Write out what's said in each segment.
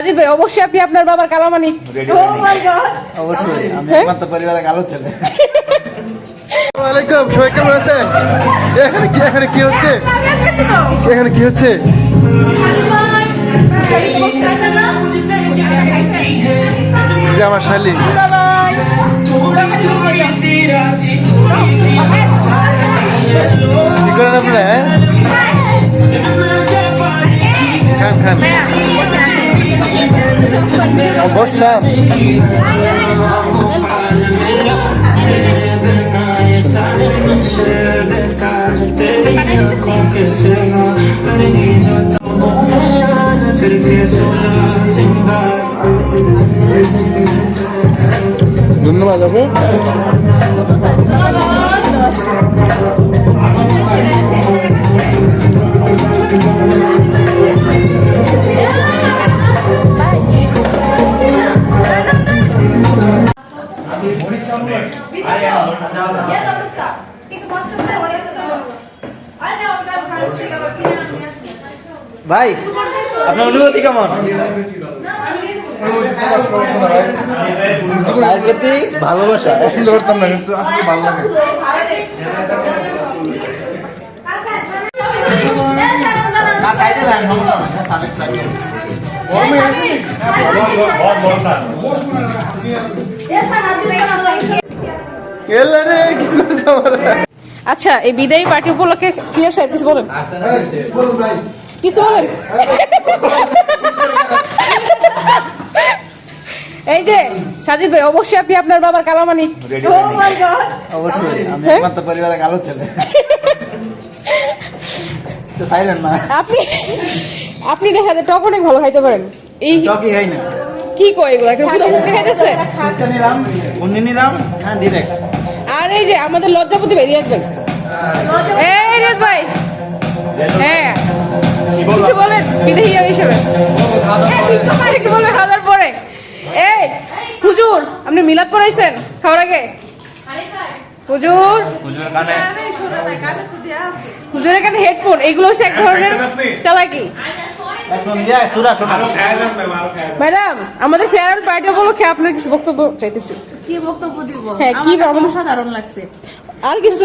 সাজিদ ভাই অবশ্যই আপনি আপনার বাবার কালামানিক। অবশ্যই আমি একমাত্র পরিবারের কালো ছেলে। ওয়ালাইকুম, সবাই কেমন আছেন? এখানে কি হচ্ছে? এখানে কি হচ্ছে? যে আমার শালি কি করেন আপনারা? খান খান, বসলাম। ধন্যবাদ আপু। ভাই আপনার অনুভূতি কেমন? ভালোবাসা পছন্দ করতাম না, কিন্তু আসলে ভালো লাগে। আচ্ছা, এই বিদায়ী পার্টি উপলক্ষে সিনিয়র সাহেব কিছু বলেন, কিছু বলেন। এই যে সাজিদ ভাই অবশ্যই আপনি আপনার বাবার কালামানিক। অবশ্যই আমি একমাত্র পরিবারের কালো ছেলে। আপনি দেখা যায় টক অনেক ভালো খাইতে পারেন। এই টকই খাই না, কি কয় এগুলো খাইতেছে। আর এই যে আমাদের লজ্জাপতি ভাই রিয়াজ ভাই, এই রিয়াজ ভাই, হ্যাঁ কিছু বলেন বিদেহী হিসেবে। একটু বলবেন খাওয়ার পরে। এই হুজুর, আপনি মিলাদ পড়াইছেন খাওয়ার আগে? হুজুর, হুজুরের কানে হেডফোন, এগুলো হচ্ছে এক ধরনের চালাকি। ম্যাডাম, আমাদের ফেয়ারওয়েল পার্টি উপলক্ষে আপনার কিছু বক্তব্য চাইতেছি। কি বক্তব্য দিব? হ্যাঁ, কি সাধারণ লাগছে। আর কিছু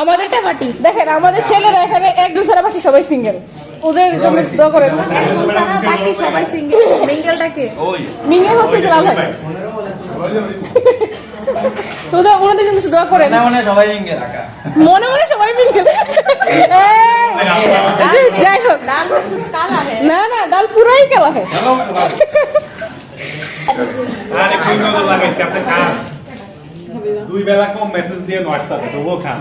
আমাদের পার্টি দেখেন, আমাদের ছেলেরা এখানে এক দুসরা বাকি সবাই সিঙ্গেল, ওদের জন্য দোয়া করেন। বাকি সবাই সিঙ্গেল, মিঙ্গেলটাকে মিঙ্গেল হচ্ছে লাল ভাই, ওনাদের জন্য দোয়া করেন। মনে মনে সবাই মিঙ্গেল। যাই হোক, না না, ডাল পুরাই কালা হয়। দুই বেলা কম মেসেজ দিয়ে হোয়াটসঅ্যাপে তবুও খান।